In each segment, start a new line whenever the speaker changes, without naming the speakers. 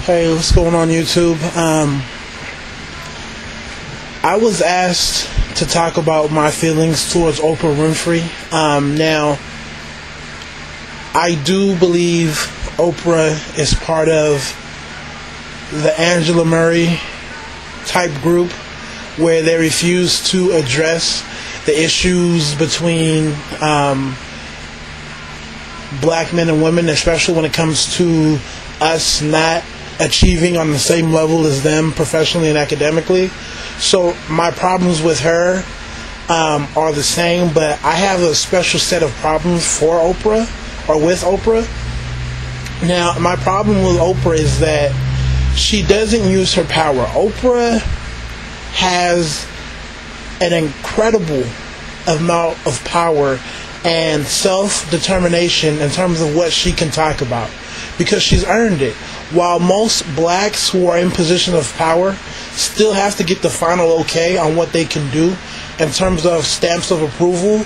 Hey, what's going on YouTube? I was asked to talk about my feelings towards Oprah Winfrey. Now, I do believe Oprah is part of the Angela Murray type group where they refuse to address the issues between black men and women, especially when it comes to us not achieving on the same level as them professionally and academically. So my problems with her are the same, but I have a special set of problems for Oprah, or with Oprah. Now, my problem with Oprah is that she doesn't use her power. Oprah has an incredible amount of power and self-determination in terms of what she can talk about, because she's earned it. While most blacks who are in position of power still have to get the final okay on what they can do in terms of stamps of approval,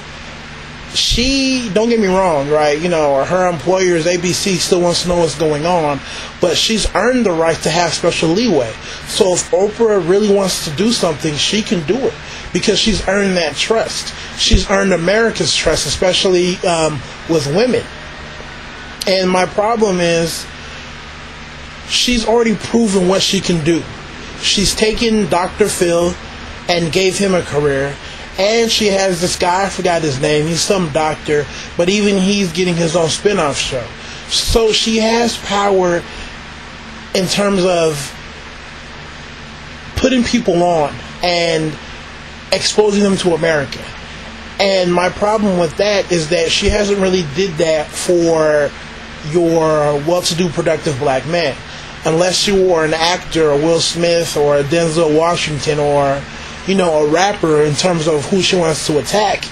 she, don't get me wrong, right, you know, her employers, ABC, still wants to know what's going on, but she's earned the right to have special leeway. So if Oprah really wants to do something, she can do it, because she's earned that trust. She's earned America's trust, especially with women. And my problem is, she's already proven what she can do. She's taken Dr. Phil and gave him a career. And she has this guy, I forgot his name, he's some doctor, but even he's getting his own spin-off show. So she has power in terms of putting people on and exposing them to America. And my problem with that is that she hasn't really did that for your well-to-do, productive black man. Unless you were an actor, or Will Smith, or Denzel Washington, or, you know, a rapper in terms of who she wants to attack,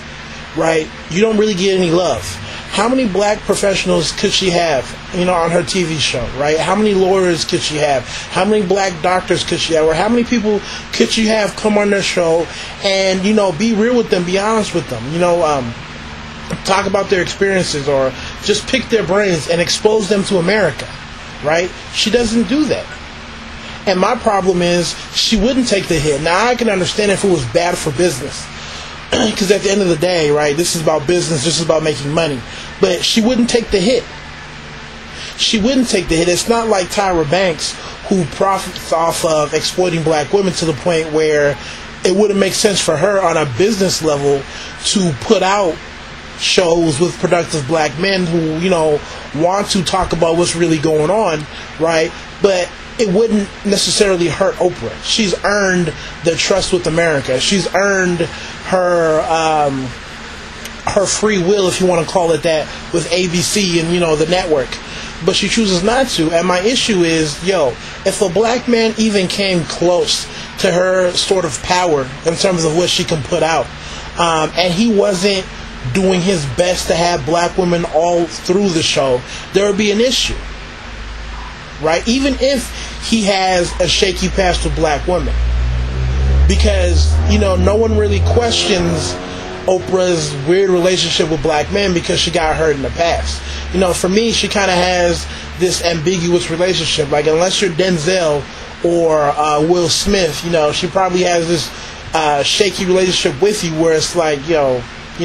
right? You don't really get any love. How many black professionals could she have, you know, on her TV show, right? How many lawyers could she have? How many black doctors could she have? Or how many people could she have come on their show and, you know, be real with them, be honest with them, you know, talk about their experiences, or just pick their brains and expose them to America, right? She doesn't do that. And my problem is, she wouldn't take the hit. Now, I can understand if it was bad for business, because at the end of the day, right, this is about business, this is about making money. But she wouldn't take the hit. She wouldn't take the hit. It's not like Tyra Banks, who profits off of exploiting black women to the point where it wouldn't make sense for her on a business level to put out shows with productive black men who, you know, want to talk about what's really going on, right? But it wouldn't necessarily hurt Oprah. She's earned the trust with America. She's earned her her free will, if you want to call it that, with ABC and, you know, the network. But she chooses not to. And my issue is, if a black man even came close to her sort of power in terms of what she can put out, and he wasn't doing his best to have black women all through the show, there would be an issue, right? Even if he has a shaky past with black women, because, you know, no one really questions Oprah's weird relationship with black men because she got hurt in the past. You know, for me, she kind of has this ambiguous relationship. Like, unless you're Denzel or Will Smith, you know, she probably has this shaky relationship with you where it's like, you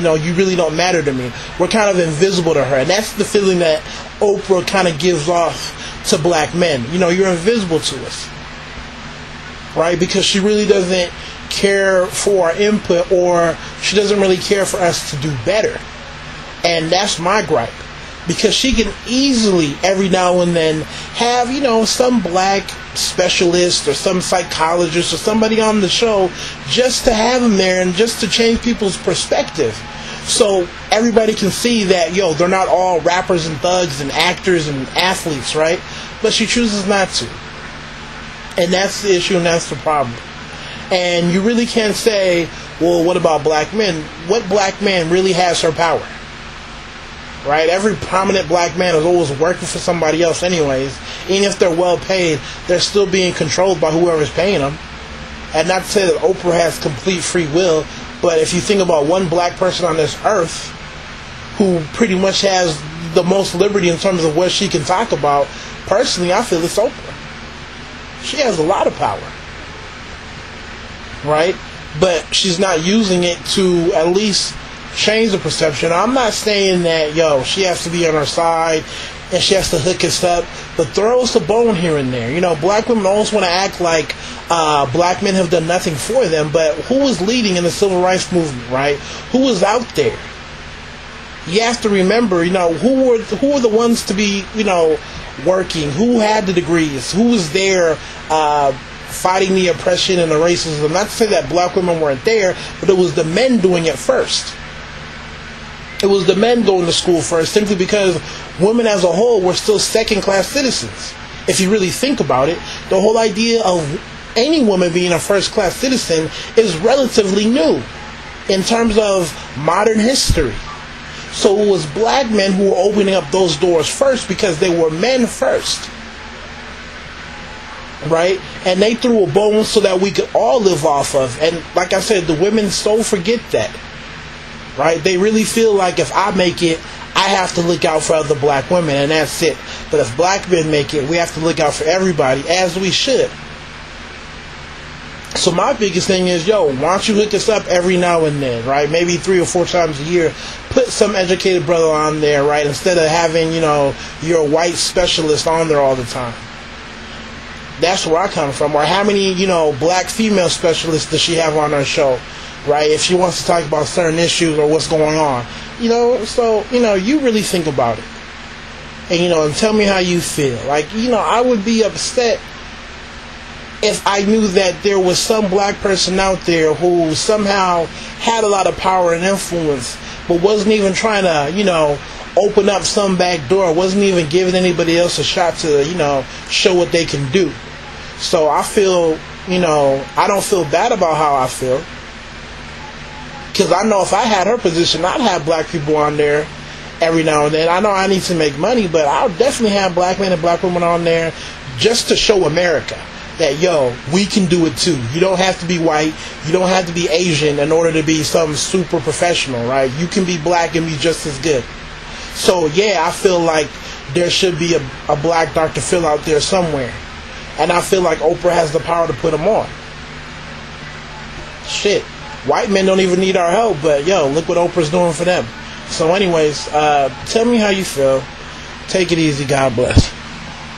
know, you really don't matter to me. We're kind of invisible to her. And that's the feeling that Oprah kind of gives off to black men. You know, you're invisible to us, right? Because she really doesn't care for our input, or she doesn't really care for us to do better. And that's my gripe. Because she can easily, every now and then, have, you know, some black specialist or some psychologist or somebody on the show just to have them there and just to change people's perspective. So everybody can see that, they're not all rappers and thugs and actors and athletes, right? But she chooses not to. And that's the issue, and that's the problem. And you really can't say, well, what about black men? What black man really has her power? Right? Every prominent black man is always working for somebody else anyways. Even if they're well paid, they're still being controlled by whoever's paying them. And not to say that Oprah has complete free will, but if you think about one black person on this earth who pretty much has the most liberty in terms of what she can talk about, personally, I feel it's Oprah. She has a lot of power, right? But she's not using it to at least change the perception. I'm not saying that, she has to be on our side and she has to hook us up, but throw us a bone here and there. Black women always want to act like black men have done nothing for them, but who was leading in the civil rights movement, right? Who was out there? You have to remember, who were the ones to be, working? Who had the degrees? Who was there fighting the oppression and the racism? Not to say that black women weren't there, but it was the men doing it first. It was the men going to school first, simply because women as a whole were still second-class citizens. If you really think about it, the whole idea of any woman being a first-class citizen is relatively new in terms of modern history. So it was black men who were opening up those doors first because they were men first. Right? And they threw a bone so that we could all live off of. And like I said, the women so forget that. Right? They really feel like if I make it, I have to look out for other black women, and that's it. But if black men make it, we have to look out for everybody, as we should. So my biggest thing is, why don't you hook us up every now and then, right? Maybe 3 or 4 times a year. Put some educated brother on there, right? Instead of having, your white specialist on there all the time. That's where I come from. Or how many, black female specialists does she have on her show? Right, if she wants to talk about certain issues or what's going on, so you really think about it, and tell me how you feel. Like, I would be upset if I knew that there was some black person out there who somehow had a lot of power and influence, but wasn't even trying to, open up some back door, wasn't even giving anybody else a shot to, show what they can do. So I feel, I don't feel bad about how I feel. Because I know if I had her position, I'd have black people on there every now and then. I know I need to make money, but I'll definitely have black men and black women on there just to show America that, we can do it too. You don't have to be white. You don't have to be Asian in order to be some super professional, right? You can be black and be just as good. So, yeah, I feel like there should be a black Dr. Phil out there somewhere. And I feel like Oprah has the power to put him on. Shit. White men don't even need our help, but look what Oprah's doing for them. So anyways, tell me how you feel. Take it easy. God bless.